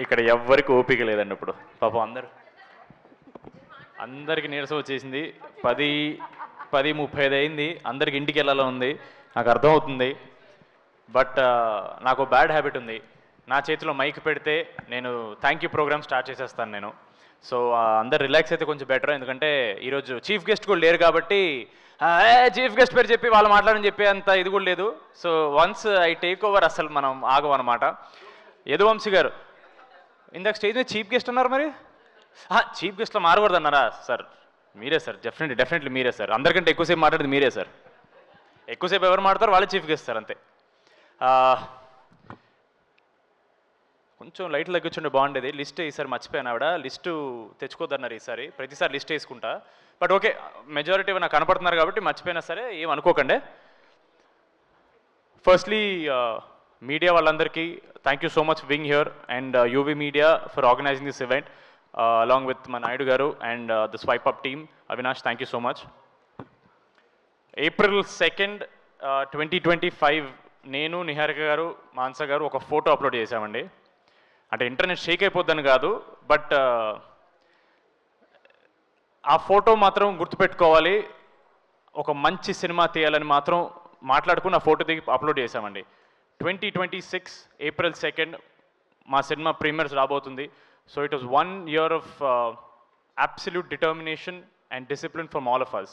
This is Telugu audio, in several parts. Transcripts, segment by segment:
ఇక్కడ ఎవ్వరికి ఓపిక లేదండి ఇప్పుడు పాపం అందరికి నీరసం వచ్చేసింది. 10:35 అయింది. అందరికి ఇంటికి వెళ్ళాలో ఉంది, నాకు అర్థమవుతుంది. బట్ నాకు బ్యాడ్ హ్యాబిట్ ఉంది. నా చేతిలో మైక్ పెడితే నేను థ్యాంక్ యూ ప్రోగ్రామ్ స్టార్ట్ చేసేస్తాను నేను. సో అందరు రిలాక్స్ అయితే కొంచెం బెటర్, ఎందుకంటే ఈరోజు చీఫ్ గెస్ట్ కూడా లేరు కాబట్టి చీఫ్ గెస్ట్ పేరు చెప్పి వాళ్ళు మాట్లాడని చెప్పి అంత ఇది కూడా లేదు. So once I take over అసలు మనం ఆగం అనమాట. యదువంశీ గారు ఇందాక స్టేజ్ మీద చీఫ్ గెస్ట్ అన్నారు, మరి చీఫ్ గెస్ట్లో మారకూడదు అన్నారా సార్? మీరే సార్, డెఫినెట్లీ మీరే సార్. అందరికంటే ఎక్కువసేపు మాట్లాడేది మీరే సార్. ఎక్కువసేపు ఎవరు మాట్లాడతారు వాళ్ళే చీఫ్ గెస్ట్ సార్, అంతే. కొంచెం లైట్లు తగ్గించుండే బాగుండేది. లిస్ట్ ఈసారి మర్చిపోయాను, ఆవిడ లిస్టు తెచ్చుకోద్దన్నారు ఈసారి. ప్రతిసారి లిస్ట్ వేసుకుంటా, బట్ ఓకే, మెజారిటీ నాకు కనపడుతున్నారు కాబట్టి మర్చిపోయినా సరే ఏం అనుకోకండి. ఫస్ట్లీ మీడియా వాళ్ళందరికీ thank you so much being here, and UV media for organising this event along with మా Naidu garu and the swipe up team. Avinash, thank you so much. April 2nd, 2025 నేను, నిహారిక గారు, మాన్స గారు ఒక ఫోటో అప్లోడ్ చేశామండి. అంటే ఇంటర్నెట్ షేక్ అయిపోద్దని కాదు, బట్ ఆ ఫోటో మాత్రం గుర్తుపెట్టుకోవాలి. ఒక మంచి సినిమా తీయాలని మాత్రం మాట్లాడుకుని ఆ ఫోటో దిగి అప్లోడ్ చేశామండి. 2026 April 2nd మా సినిమా ప్రీమియర్స్ రాబోతుంది. So it was 1 year of absolute determination and discipline from all of us.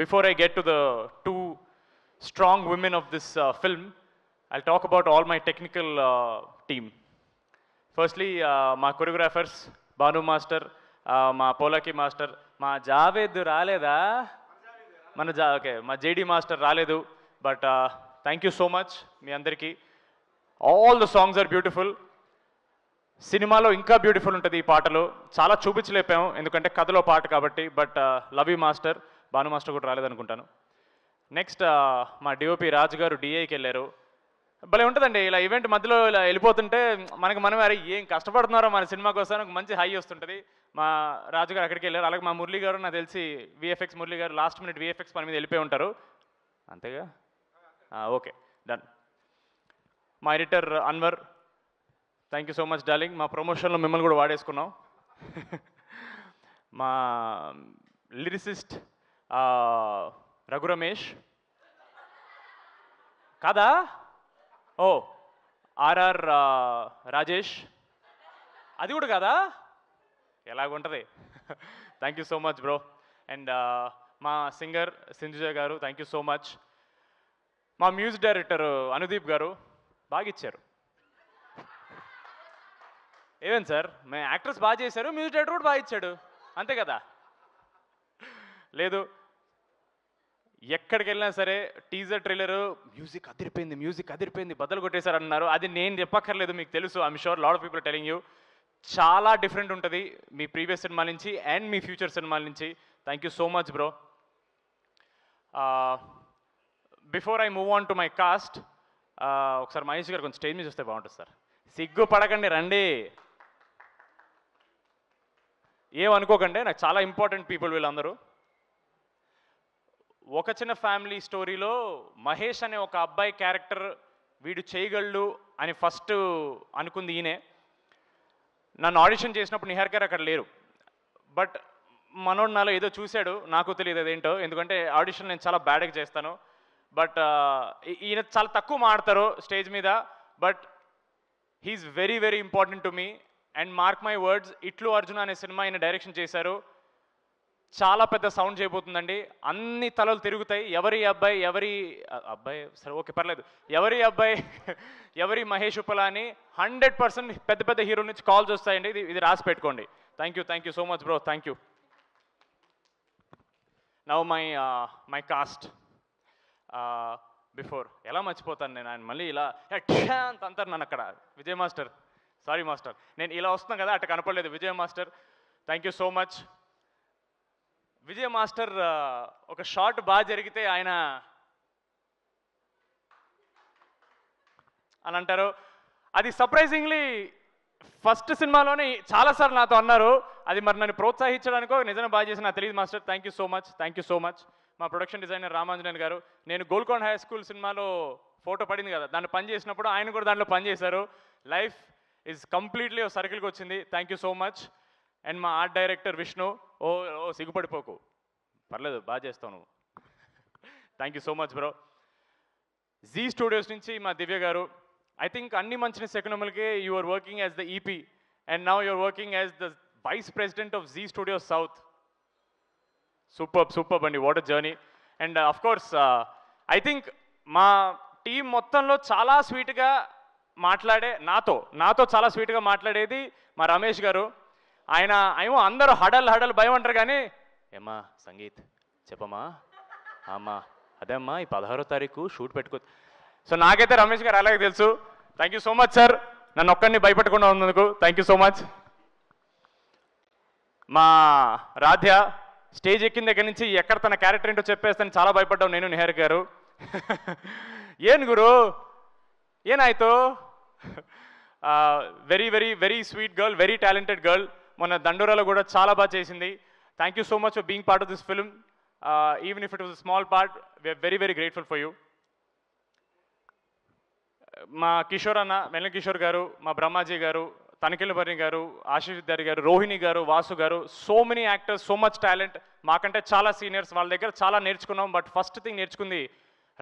Before I get to the two strong women of this film, I'll talk about all my technical team. Firstly, my choreographers, Banu Master, my Polaki Master, my Javed Raleda, okay, my JD Master Raledu, but thank you so much, మీ అందరికీ. All the songs are beautiful. సినిమాలో ఇంకా బ్యూటిఫుల్ ఉంటుంది ఈ పాటలు. చాలా చూపించలేపాము ఎందుకంటే కథలో పాట కాబట్టి, but love you master. Bhanu master కూడా రాలేదనుకుంటాను. నెక్స్ట్ మా డిఓపి రాజు గారు డిఐకి వెళ్ళారు. భలే ఉంటుందండి ఇలా ఈవెంట్ మధ్యలో ఇలా వెళ్ళిపోతుంటే మనమే అరే ఏం కష్టపడుతున్నారో మన సినిమా కోసం మంచి హై వస్తుంటుంది. మా రాజు గారు అక్కడికి వెళ్ళారు. అలాగే మా మురళి గారు, నాకు తెలిసి విఎఫ్ఎక్స్ మురళి గారు లాస్ట్ మినిట్ విఎఫ్ఎక్స్ పని మీద వెళ్ళిపోయి ఉంటారు, అంతేగా? Okay, done. మా editor Anwar, thank you so much darling. మా ప్రమోషన్లో మిమ్మల్ని కూడా వాడేసుకున్నాం. మా లిరిసిస్ట్ రఘు రమేష్ కాదా? ఓ ఆర్ఆర్ రాజేష్, అది కూడా కాదా? ఎలాగుంటుంది? Thank you so much bro. And మా సింగర్ సింధుజ గారు, థ్యాంక్ యూ సో మచ్. మా మ్యూజిక్ డైరెక్టర్ అనుదీప్ గారు బాగా ఇచ్చారు. ఏమేం సార్, మేము యాక్టర్స్ బాగా చేశారు, మ్యూజిక్ డైరెక్టర్ కూడా బాగా ఇచ్చాడు, అంతే కదా? లేదు, ఎక్కడికి వెళ్ళినా సరే టీజర్ ట్రైలర్ మ్యూజిక్ అదిరిపోయింది బద్దలు కొట్టేశారు అన్నారు. అది నేను చెప్పక్కర్లేదు, మీకు తెలుసు. I'm sure lot of people telling you. చాలా డిఫరెంట్ ఉంటుంది మీ ప్రీవియస్ సినిమా నుంచి అండ్ మీ ఫ్యూచర్ సినిమాల నుంచి. Thank you so much bro. Before I move on to my cast, ఒకసారి మహేష్ గారు కొంచెం స్టేజ్ మీద చూస్తే బాగుంటుంది సార్. సిగ్గు పడకండి, రండి, ఏమనుకోకండి. నాకు చాలా ఇంపార్టెంట్ పీపుల్ వీళ్ళందరూ. ఒక చిన్న ఫ్యామిలీ స్టోరీలో మహేష్ అనే ఒక అబ్బాయి క్యారెక్టర్ వీడు చేయగలడు అని ఫస్ట్ అనుకుంది ఈయనే. నన్ను ఆడిషన్ చేసినప్పుడు నిహార్ గారు అక్కడ లేరు, బట్ మనోడు నాలో ఏదో చూశాడు, నాకు తెలియదు అదేంటో, ఎందుకంటే ఆడిషన్ నేను చాలా బ్యాడ్గా చేస్తాను. బట్ ఈయన చాలా తక్కువ మాడతారు స్టేజ్ మీద, but he's very very important to me. And mark my words, ఇట్లు అర్జున్ అనే సినిమా ఆయన డైరెక్షన్ చేశారు. చాలా పెద్ద సౌండ్ చేయబోతుందండి, అన్ని తలలు తిరుగుతాయి. ఎవరి అబ్బాయి సరే ఓకే పర్లేదు, ఎవరి మహేష్ ఉప్పల అని 100% పెద్ద పెద్ద హీరో నుంచి కాల్స్ వస్తాయండి. ఇది రాసి పెట్టుకోండి. Thank you so much bro, thank you. Now my cast. Before ఎలా మర్చిపోతాను నేను, ఆయన మళ్ళీ ఇలా అంత అంటారు నన్ను అక్కడ. విజయ్ మాస్టర్, సారీ మాస్టర్, నేను ఇలా వస్తున్నాను కదా అట్లా కనపడలేదు. Vijay master, thank you so much. Vijay master ఒక షాట్ బాగా జరిగితే ఆయన అని అంటారు. అది సర్ప్రైజింగ్లీ ఫస్ట్ సినిమాలోనే చాలాసార్లు నాతో అన్నారు. అది మరి నన్ను ప్రోత్సహించడానికో నిజంగా బాగా చేసి నాకు తెలియదు master. Thank you so much. మా ప్రొడక్షన్ డిజైనర్ రామాంజనేయన్ గారు, నేను గోల్కొండ హై స్కూల్ సినిమాలో ఫోటో పడింది కదా, దాన్ని పని చేసినప్పుడు ఆయన కూడా దాంట్లో పని చేశారు. లైఫ్ ఇస్ కంప్లీట్లీ సర్కిల్కి వచ్చింది. Thank you so much. And మా ఆర్ట్ డైరెక్టర్ విష్ణు, ఓ సిగ్గుపడిపోకు, పర్లేదు బాగా చేస్తావు నువ్వు. Thank you so much bro. Zee Studios నుంచి మా దివ్య గారు, ఐ థింక్ అన్ని మంచిన సెకనములకే you are working as the EP and now you are working as the vice president of Zee Studios South. Super అండి, what a journey. And of course I think మా టీం మొత్తంలో చాలా స్వీట్గా మాట్లాడే, నాతో చాలా స్వీట్గా మాట్లాడేది మా రమేష్ గారు. ఆయన ఏమో అందరూ హడల్ భయం అంటారు, కానీ ఏమ్మా సంగీత్ చెప్పమ్మా, అమ్మా అదే అమ్మా ఈ 16వ తారీఖు షూట్ పెట్టుకో. సో నాకైతే రమేష్ గారు అలాగే తెలుసు. Thank you so much sir, నన్ను ఒక్కడిని భయపెట్టకుండా ఉన్నందుకు థ్యాంక్ యూ సో మచ్. మా రాధ్య స్టేజ్ ఎక్కిన దగ్గర నుంచి ఎక్కడ తన క్యారెక్టర్ ఏంటో చెప్పేస్తాను చాలా భయపడ్డాం నేను, నిహారిక గారు. ఏన్ గురు ఏనాಯ್ತು. Very very very sweet girl, very talented girl. మొన్న దండోరాలో కూడా చాలా బాగా చేసింది. Thank you so much for being part of this film. Even if it was a small part, we're very very grateful for you. మా కిషోర్ అన్న, మెల్ల కిషోర్ గారు, మా బ్రహ్మాజీ గారు, తనికెళ్ళ బర్రి గారు, ఆశీష్ విద్యారి గారు, రోహిణి గారు, వాసు గారు, so many actors, so much talent. మాకంటే చాలా సీనియర్స్, వాళ్ళ దగ్గర చాలా నేర్చుకున్నాం. బట్ ఫస్ట్ థింగ్ నేర్చుకుంది,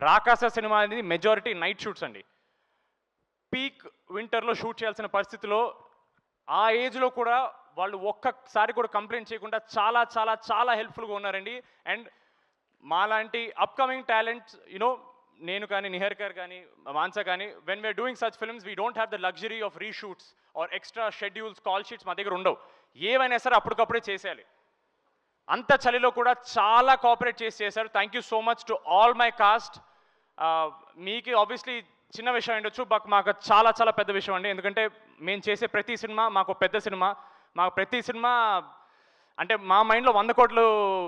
రాకాస సినిమా అనేది మెజారిటీ నైట్ షూట్స్ అండి. పీక్ వింటర్లో షూట్ చేయాల్సిన పరిస్థితిలో ఆ ఏజ్లో కూడా వాళ్ళు ఒక్కసారి కూడా కంప్లైంట్ చేయకుండా చాలా చాలా చాలా హెల్ప్ఫుల్గా ఉన్నారండి. అండ్ మాలాంటి అప్కమింగ్ టాలెంట్స్, యునో నేను కానీ, నిహారిక గారు కానీ, మాన్సా కానీ, when we're doing such films we don't have the luxury of reshoots or extra schedules, call sheets మా దగ్గర ఉండవు. ఏవైనా సరే అప్పటికప్పుడే చేసేయాలి. అంత చలిలో కూడా చాలా కోఆపరేట్ చేశారు. Thank you so much to all my cast. మీకు ఆబ్వియస్లీ చిన్న విషయం ఉండొచ్చు, బట్ మాకు చాలా చాలా పెద్ద విషయం అండి. ఎందుకంటే మేము చేసే ప్రతి సినిమా మాకు పెద్ద సినిమా. మాకు ప్రతి సినిమా అంటే మా మైండ్లో 100 కోట్లు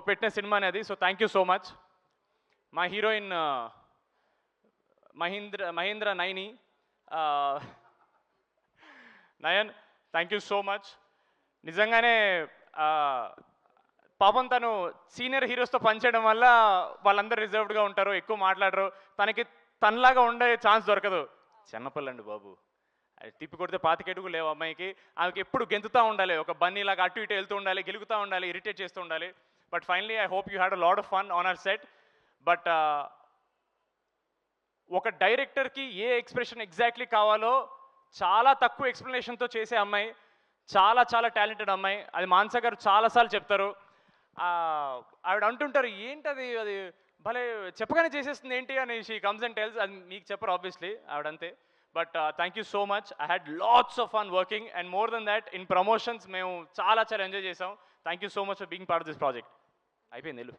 పెట్టిన సినిమా అనేది. So thank you so much. మా heroine Mahendra Naini, Nayan, thank you so much. నిజంగానే పాపం తను సీనియర్ హీరోస్తో పనిచేయడం వల్ల వాళ్ళందరూ రిజర్వ్డ్గా ఉంటారు, ఎక్కువ మాట్లాడరు. తనలాగా ఉండే ఛాన్స్ దొరకదు. చిన్నపిల్లండి బాబు, తిప్పి కొడితే 25 అడుగులు లేవు అమ్మాయికి. ఆమెకి ఎప్పుడు గెంతుతూ ఉండాలి, ఒక బన్నీలాగా అటు ఇటు వెళ్తూ ఉండాలి, గెలుగుతూ ఉండాలి, ఇరిటేట్ చేస్తూ ఉండాలి. But finally I hope you had a lot of fun on hour set. But ఒక డైరెక్టర్కి ఏ ఎక్స్ప్రెషన్ ఎగ్జాక్ట్లీ కావాలో చాలా తక్కువ ఎక్స్ప్లెనేషన్తో చేసే అమ్మాయి, చాలా చాలా టాలెంటెడ్ అమ్మాయి. అది మాన్సా గారు చాలాసార్లు చెప్తారు. ఆవిడ అంటుంటారు, ఏంటది అది భలే చెప్పగానే చేసేస్తుంది ఏంటి అని. She comes and tells. అది మీకు చెప్పరు ఆబ్వియస్లీ, ఆవిడంతే. But thank you so much. I had lots of fun working and more than that in promotions మేము చాలా చాలా ఎంజాయ్ చేసాం. Thank you so much for being part of this project. అయిపోయింది వెళ్ళు.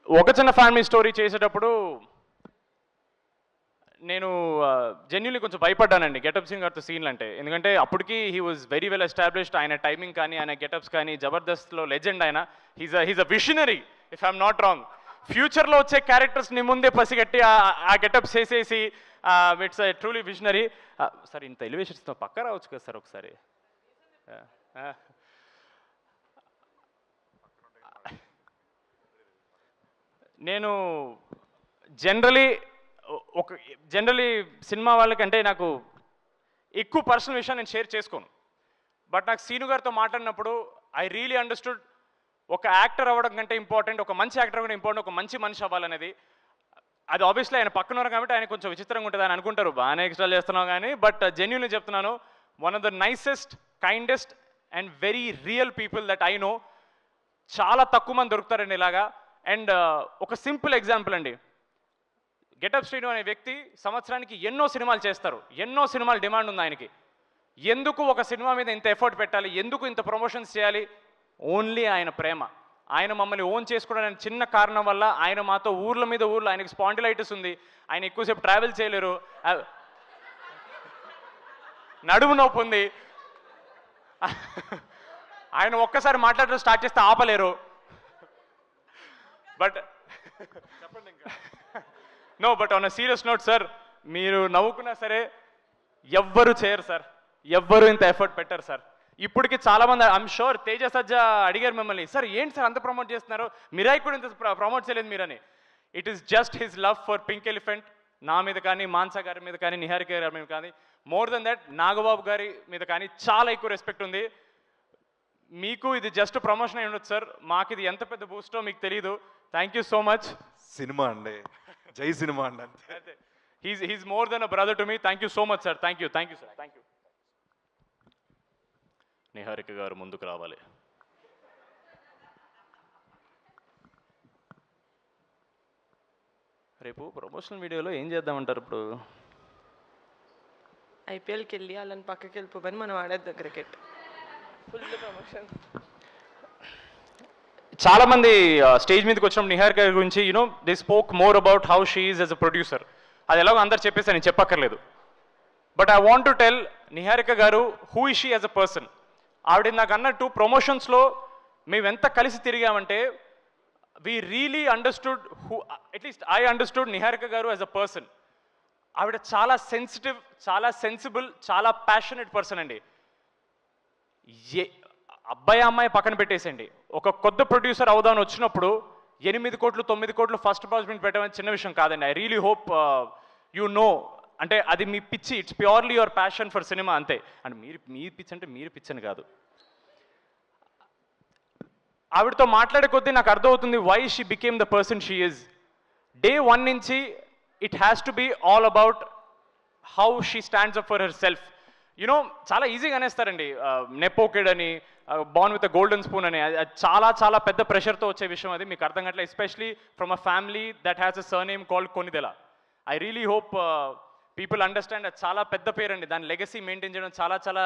ఒక చిన్న ఫ్యామిలీ స్టోరీ చేసేటప్పుడు నేను జెన్యున్లీ కొంచెం భయపడ్డానండి గెటప్ సింగ్ గారితో సీన్లు అంటే. ఎందుకంటే అప్పటికి he was very well established. ఆయన టైమింగ్ కానీ, ఆయన గెటప్స్ కానీ, జబర్దస్త్లో లెజెండ్ ఆయన. He's a visionary if I'm not wrong. ఫ్యూచర్లో వచ్చే క్యారెక్టర్స్ని ముందే పసిగట్టి ఆ గెటప్స్ వేసేసి ఇట్స్ ట్రూలీ విషనరీ. సార్ ఇంత ఎలివేషన్స్తో పక్క రావచ్చు కదా సార్ ఒకసారి. నేను జనరలీ సినిమా వాళ్ళకంటే నాకు ఎక్కువ పర్సనల్ విషయాన్ని నేను షేర్ చేసుకోను. బట్ నాకు సీను గారితో మాట్లాడినప్పుడు ఐ రియలీ అండర్స్టూడ్ ఒక యాక్టర్ అవ్వడం కంటే ఇంపార్టెంట్, ఒక మంచి యాక్టర్ కూడా ఇంపార్టెంట్, ఒక మంచి మనిషి అవ్వాలనేది. అది ఆబ్వియస్లీ ఆయన పక్కన ఉన్నారు కాబట్టి ఆయన కొంచెం విచిత్రంగా ఉంటుంది అని అనుకుంటారు, బాగానే ఎక్స్ట్రా చేస్తున్నావు కానీ. బట్ జెన్యూన్లీ చెప్తున్నాను, one of the nicest, kindest and very real people that I know. చాలా తక్కువ మంది దొరుకుతారండి ఇలాగా. అండ్ ఒక సింపుల్ ఎగ్జాంపుల్ అండి, గెటప్ శ్రీను అనే వ్యక్తి సంవత్సరానికి ఎన్నో సినిమాలు చేస్తారు, ఎన్నో సినిమాలు డిమాండ్ ఉంది ఆయనకి. ఎందుకు ఒక సినిమా మీద ఇంత ఎఫర్ట్ పెట్టాలి, ఎందుకు ఇంత ప్రమోషన్స్ చేయాలి? ఓన్లీ ఆయన ప్రేమ. ఆయన మమ్మల్ని ఓన్ చేసుకోవడానికి చిన్న కారణం వల్ల ఆయన మాతో ఊర్ల మీద ఊర్లో, ఆయనకి స్పాండిలైటిస్ ఉంది, ఆయన ఎక్కువసేపు ట్రావెల్ చేయలేరు, నడుము నొప్పి ఉంది, ఆయన ఒక్కసారి మాట్లాడడం స్టార్ట్ చేస్తే ఆపలేరు. బట్ చెప్పండి ఇంకా. No, but on a serious note sir, మీరు నవ్వుకున్నా సరే ఎవ్వరు చేయరు సార్, ఎవ్వరు ఇంత ఎఫర్ట్ పెట్టరు సార్. ఇప్పటికి చాలామంది, ఐఎమ్ షూర్ తేజ సజ్జా అడిగారు మిమ్మల్ని, సార్ ఏంటి సార్ అంత ప్రమోట్ చేస్తున్నారు, మిరాయి కూడా ఇంత ప్రమోట్ చేయలేదు మీరని. It is just his love for pink elephant నా మీద కానీ, మాన్సా గారి మీద కానీ, నిహారిక గారి మీద కానీ, మోర్ దెన్ దట్ నాగబాబు గారి మీద కానీ చాలా ఎక్కువ రెస్పెక్ట్ ఉంది. మీకు ఇది జస్ట్ ప్రమోషన్ అయి ఉండొచ్చు సార్, మాకు ఇది ఎంత పెద్ద బూస్టో మీకు తెలియదు. Thank you so much. Cinema అండి, జై సినిమా అండి అంతే. He's more than a brother to me. Thank you so much sir. Thank you sir. Thank you. Niharika గారు ముందుకు రావాలి. రేపు ప్రమోషనల్ వీడియోలో ఏం చేద్దామంటారు? ఇప్పుడు ఐపీఎల్కి వెళ్ళి వాళ్ళని పక్కకి వెళ్ళిపోమని మనం ఆడేద్దాం క్రికెట్. Full promotion. చాలా మంది స్టేజ్ మీదకి వచ్చినప్పుడు నిహారిక గారి గురించి they spoke more about how she is as a producer. అది ఎలాగో అందరు చెప్పేసి నేను చెప్పక్కర్లేదు. But I want to tell Niharika గారు who is she as a person. ఆవిడ నాకు అన్నట్టు ప్రమోషన్స్లో మేము ఎంత కలిసి తిరిగామంటే we really understood at least I understood Niharika గారు as a person. ఆవిడ చాలా సెన్సిటివ్, చాలా సెన్సిబుల్, చాలా ప్యాషనెట్ పర్సన్ అండి. అబ్బాయి అమ్మాయి పక్కన పెట్టేసండి, ఒక కొత్త ప్రొడ్యూసర్ అవుదామని వచ్చినప్పుడు 8 కోట్లు 9 కోట్లు ఫస్ట్ ప్రాజెక్ట్ పెట్టడం చిన్న విషయం కాదండి. I really hope you no, అంటే అది మీ పిచ్చి, it's purely your passion for cinema అంతే. అంటే మీ పిచ్చి అంటే మీరు పిచ్చని కాదు. ఆవిడతో మాట్లాడే కొద్దీ నాకు అర్థమవుతుంది why she became the person she is. Day 1 నుంచి it has to be all about how she stands up for herself. చాలా ఈజీగా అనేస్తారండి నెపోకిడ్ అని, born with a golden spoon అని. అది చాలా చాలా పెద్ద ప్రెషర్తో వచ్చే విషయం. అది మీకు అర్థం కావట్లేదు, especially from a family that has a surname called Konidela. I really hope people understand. అది చాలా పెద్ద పేరు అండి, దాని లెగసీ మెయింటైన్ చేయడం చాలా చాలా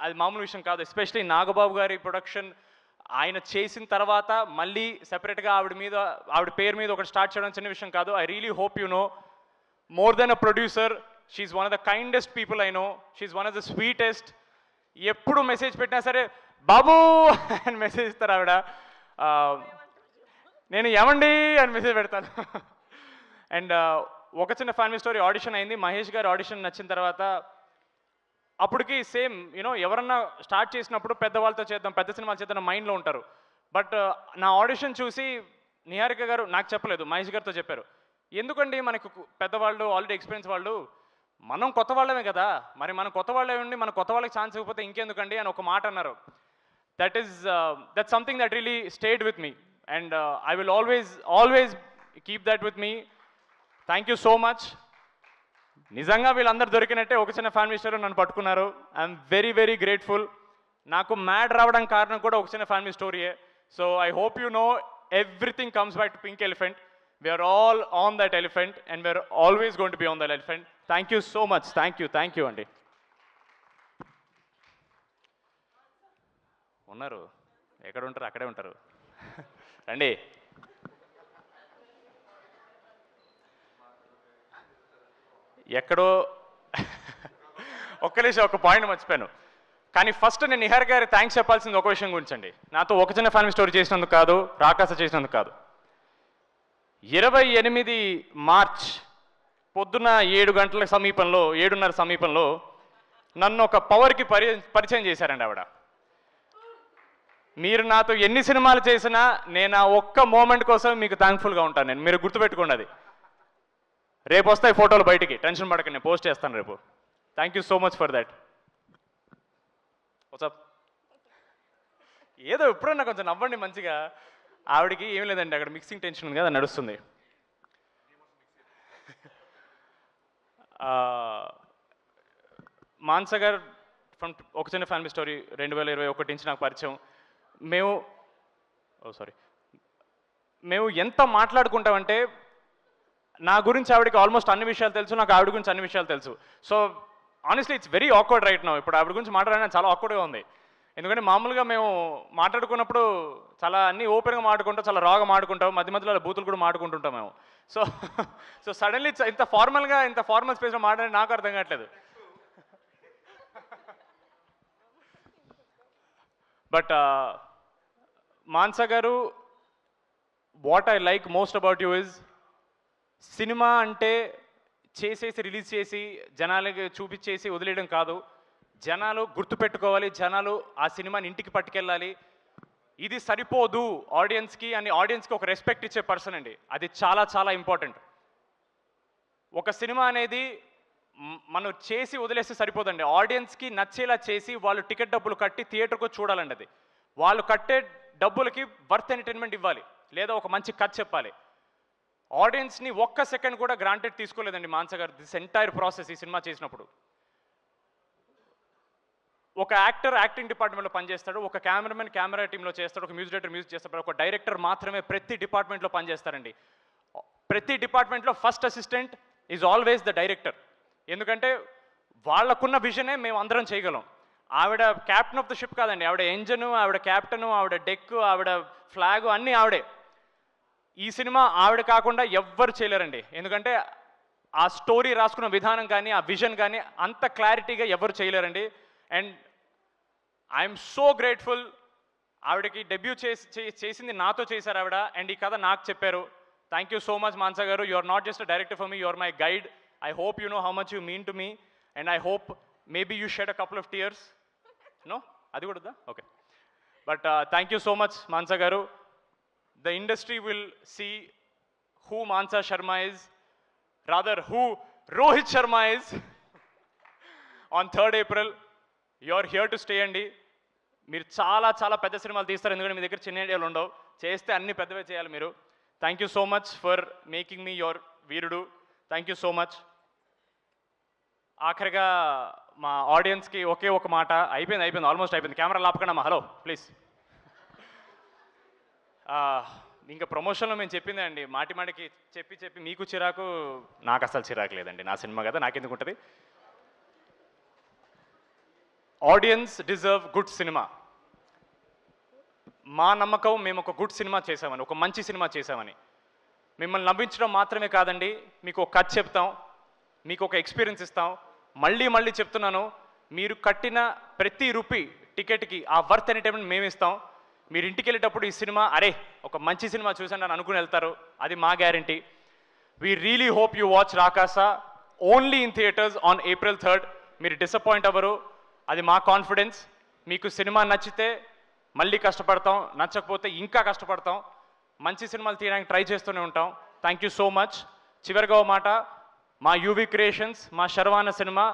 అది మామూలు విషయం కాదు. ఎస్పెషలీ నాగబాబు గారి ప్రొడక్షన్ ఆయన చేసిన తర్వాత మళ్ళీ సెపరేట్గా ఆవిడ పేరు మీద ఒకటి స్టార్ట్ చేయడం చిన్న విషయం కాదు. I really hope you know more than a producer, she's one of the kindest people I know. She's one of the sweetest. ఎప్పుడు మెసేజ్ పెట్టినా సరే బాబు అని మెసేజ్ ఇస్తారు ఆవిడ. నేను ఏమండి అని మెసేజ్ పెడతాను. అండ్ ఒక చిన్న ఫ్యామిలీ స్టోరీ, ఆడిషన్ అయింది. మహేష్ గారి ఆడిషన్ నచ్చిన తర్వాత అప్పటికి సేమ్ ఎవరన్నా స్టార్ట్ చేసినప్పుడు పెద్దవాళ్ళతో చేద్దాం, పెద్ద సినిమాలు చేద్దాం మైండ్లో ఉంటారు. బట్ నా ఆడిషన్ చూసి నిహారిక గారు నాకు చెప్పలేదు, మహేష్ గారితో చెప్పారు. ఎందుకండి మనకు పెద్దవాళ్ళు ఆల్రెడీ ఎక్స్పీరియన్స్ వాళ్ళు, మనం కొత్త వాళ్ళమే కదా, మరి మనం కొత్త వాళ్ళే ఉండి మన కొత్త వాళ్ళకి ఛాన్స్ ఇవ్వకపోతే ఇంకెందుకండి అని ఒక మాట అన్నారు. That something that really stayed with me and I will always keep that with me. Thank you so much. నిజంగా వీళ్ళందరూ దొరికినట్టే ఒక చిన్న ఫ్యామిలీ స్టోరీ నన్ను పట్టుకున్నారు. I'm very very grateful. నాకు మ్యాడ్ రావడం కారణం కూడా ఒక చిన్న ఫ్యామిలీ స్టోరీయే. So I hope you know everything comes back to pink elephant. We're all on that elephant and we're always going to be on that elephant. Thank you so much. Thank you అండి. ఉన్నారు, ఎక్కడ ఉంటారు అక్కడే ఉంటారు, రండి. ఎక్కడో ఒక్క నిమిషం, ఒక పాయింట్ మర్చిపోయాను. కానీ ఫస్ట్ నేను నిహారిక గారి థ్యాంక్స్ చెప్పాల్సింది ఒక విషయం గురించి అండి. నాతో ఒక చిన్న ఫ్యామిలీ స్టోరీ చేసినందుకు కాదు, రాకాస చేసినందుకు కాదు. 28 మార్చ్ పొద్దున్న 7:30 సమీపంలో నన్ను ఒక పవర్కి పరిచయం చేశారండి ఆవిడ. మీరు నాతో ఎన్ని సినిమాలు చేసినా నేను ఆ ఒక్క మూమెంట్ కోసం మీకు థ్యాంక్ఫుల్గా ఉంటాను. నేను, మీరు గుర్తుపెట్టుకోండి అది. రేపు వస్తాయి ఫోటోలు బయటికి, టెన్షన్ పడకండి, నేను పోస్ట్ చేస్తాను రేపు. Thank you so much for that. WhatsApp ఏదో ఎప్పుడన్నా కొంచెం నవ్వండి మంచిగా. ఆవిడకి ఏం లేదండి, అక్కడ మిక్సింగ్ టెన్షన్ ఉంది కదా, నడుస్తుంది. మాన్సా గారు ఫ్రమ్ ఒక చిన్న ఫ్యామిలీ స్టోరీ 2021 నుంచి నాకు పరిచయం. మేము ఎంత మాట్లాడుకుంటామంటే, నా గురించి ఆవిడకి ఆల్మోస్ట్ అన్ని విషయాలు తెలుసు, నాకు ఆవిడ గురించి అన్ని విషయాలు తెలుసు. So honestly it's very awkward right now. ఇప్పుడు ఆవిడ గురించి మాట్లాడడానికి చాలా ఆక్వర్డ్గా ఉంది. ఎందుకంటే మామూలుగా మేము మాట్లాడుకున్నప్పుడు చాలా అన్నీ ఓపెన్గా మాట్లాడుకుంటాం, చాలా రాగా మాట్లాడుకుంటాం, మధ్య మధ్యలో బూతులు కూడా మాట్లాడుకుంటుంటాం మేము. సో సడన్లీ ఇంత ఫార్మల్ స్పేస్లో మాట్లాడి నాకు అర్థం కావట్లేదు. బట్ మాన్సా గారు, what I like most about you is, cinema అంటే చేసేసి రిలీజ్ చేసి జనాలకి చూపించేసి వదిలేయడం కాదు. జనాలు గుర్తుపెట్టుకోవాలి, జనాలు ఆ సినిమాని ఇంటికి పట్టుకెళ్ళాలి. ఇది సరిపోదు ఆడియన్స్కి అని, ఆడియన్స్కి ఒక రెస్పెక్ట్ ఇచ్చే పర్సన్ అండి. అది చాలా చాలా ఇంపార్టెంట్. ఒక సినిమా అనేది మనం చేసి వదిలేస్తే సరిపోదండి. ఆడియన్స్కి నచ్చేలా చేసి వాళ్ళు టికెట్ డబ్బులు కట్టి థియేటర్కు చూడాలండి. అది వాళ్ళు కట్టే డబ్బులకి వర్త్ ఎంటర్టైన్మెంట్ ఇవ్వాలి, లేదా ఒక మంచి కథ చెప్పాలి. ఆడియన్స్ని ఒక్క సెకండ్ కూడా గ్రాంటెడ్ తీసుకోలేదండి మాన్స గారు దిస్ ఎంటైర్ ప్రాసెస్. ఈ సినిమా చేసినప్పుడు ఒక యాక్టర్ యాక్టింగ్ డిపార్ట్మెంట్లో పనిచేస్తాడు, ఒక కెమెరామెన్ కెమెరా టీంలో చేస్తాడు, ఒక మ్యూజిక్ డైరెక్టర్ మ్యూజిక్ చేస్తాడు, ఒక డైరెక్టర్ మాత్రమే ప్రతి డిపార్ట్మెంట్లో పనిచేస్తారండి. ప్రతి డిపార్ట్మెంట్లో first assistant is always the director. ఎందుకంటే వాళ్ళకున్న విజనే మేము అందరం చేయగలం. ఆవిడ క్యాప్టెన్ ఆఫ్ ద షిప్ కాదండి, ఆవిడ ఎంజను, ఆవిడ క్యాప్టెను, ఆవిడ డెక్, ఆవిడ ఫ్లాగు అన్నీ ఆవిడే. ఈ సినిమా ఆవిడ కాకుండా ఎవ్వరు చేయలేరండి. ఎందుకంటే ఆ స్టోరీ రాసుకున్న విధానం కానీ ఆ విజన్ కానీ అంత క్లారిటీగా ఎవరు చేయలేరండి. And I'm so grateful. ఆవిడకి డెబ్యూ చేసింది నాతో చేశారు ఆవిడ, అండ్ ఈ కథ నాకు చెప్పారు. Thank you so much Mansa గారు. You are not just a director for me, you are my guide. I hope you know how much you mean to me, and I hope maybe you shed a couple of tears. No, అది కూడా వద్దా? Okay. But thank you so much Mansa గారు. The industry will see who Mansa Sharma is, rather who Rohit Sharma is on 3rd April. You're here to stay అండి. మీరు చాలా చాలా పెద్ద సినిమాలు తీస్తారు, ఎందుకంటే మీ దగ్గర చిన్న ఐడియాలు ఉండవు. చేస్తే అన్ని పెద్దవే చేయాలి మీరు. Thank you so much for making me your Veerudu. Thank you so much. ఆఖరిగా మా ఆడియన్స్కి ఒకే ఒక మాట. అయిపోయింది, ఆల్మోస్ట్ అయిపోయింది. కెమెరా లాపకండి అమ్మా. Hello please. ఇంకా ప్రమోషన్లో మేము చెప్పిందే అండి, మాటికి చెప్పి మీకు చిరాకు, నాకు అసలు చిరాకు లేదండి. నా సినిమా కదా, నాకెందుకు ఉంటుంది. Audience deserve good cinema. మా నమ్మకం మేము ఒక గుడ్ సినిమా చేసామని, ఒక మంచి సినిమా చేసామని. మిమ్మల్ని నవ్వించడం మాత్రమే కాదండి, మీకు ఒక కథ చెప్తాం, మీకు ఒక ఎక్స్పీరియన్స్ ఇస్తాం. మళ్ళీ చెప్తున్నాను, మీరు కట్టిన ప్రతి రూపీ టికెట్కి ఆ వర్త్ ఎంటర్టైన్మెంట్ మేము ఇస్తాం. మీరు ఇంటికి వెళ్ళేటప్పుడు ఈ సినిమా అరే ఒక మంచి సినిమా చూసాను అని అనుకుని వెళ్తారు, అది మా guarantee. We really hope you watch Rakasa only in theatres on April 3rd. మీరు డిసప్పాయింట్ అవ్వరు, అది మా కాన్ఫిడెన్స్. మీకు సినిమా నచ్చితే మళ్ళీ కష్టపడతాం, నచ్చకపోతే ఇంకా కష్టపడతాం. మంచి సినిమాలు తీయడానికి ట్రై చేస్తూనే ఉంటాం. Thank you so much. చివరిగా ఓ మాట, మా యూవీ క్రియేషన్స్, మా శర్వాన సినిమా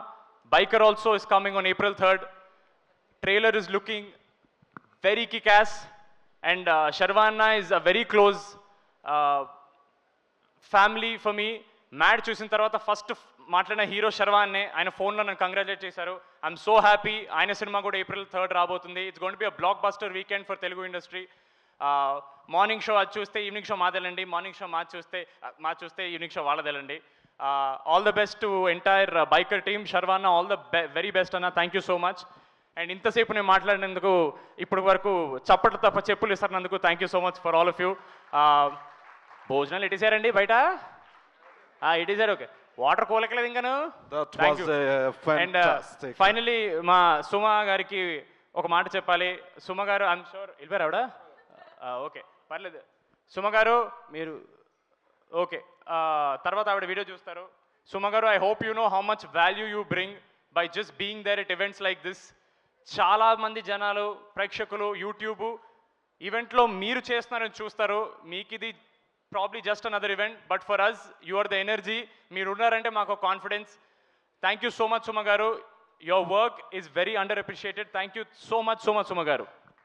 biker also is coming on April 3rd. Trailer is looking very kick-ass, and Sharvana is a very close family for me. Mad చూసిన తర్వాత ఫస్ట్ మాట్లాడిన హీరో శర్వాన్నే. ఆయన ఫోన్లో నన్ను కంగ్రాచులేట్ చేశారు. I'm so happy. ఆయన సినిమా కూడా April 3rd రాబోతుంది. It's going to be a blockbuster weekend for Telugu industry. Morning show అది చూస్తే ఈవినింగ్ షో మాదేలండి, మార్నింగ్ షో మా చూస్తే ఈవినింగ్ షో వాళ్ళదేలండి. All the best to entire biker team. Sharwana all the very best అన్న. Thank you so much. And ఇంతసేపు నేను మాట్లాడినందుకు, ఇప్పటి వరకు చప్పట్లు తప్ప చెప్పులు ఇస్తున్నందుకు thank you so much for all of you. భోజనాలు ఇటేసారండి బయట? ఇటేసారు. ఓకే, వాటర్ కోలకలేదు ఇంకాను. అండ్ ఫైనలీ మా సుమ గారికి ఒక మాట చెప్పాలి. సుమ గారు, ఐఎమ్ షూర్ వెళ్ళిపోయారు ఆవిడ. ఓకే పర్లేదు. సుమ గారు మీరు ఓకే, తర్వాత ఆవిడ వీడియో చూస్తారు. Suma garu, I hope you know how much value you bring by just being there at events like this. చాలామంది జనాలు, ప్రేక్షకులు యూట్యూబ్ ఈవెంట్లో మీరు చేస్తున్నారని చూస్తారు. మీకు ఇది probably just another event, but for us you are the energy. మీరు ఉన్నారంటే మాకు confidence. Thank you so much Suma గారు. Your work is very underappreciated. Thank you so much Suma గారు.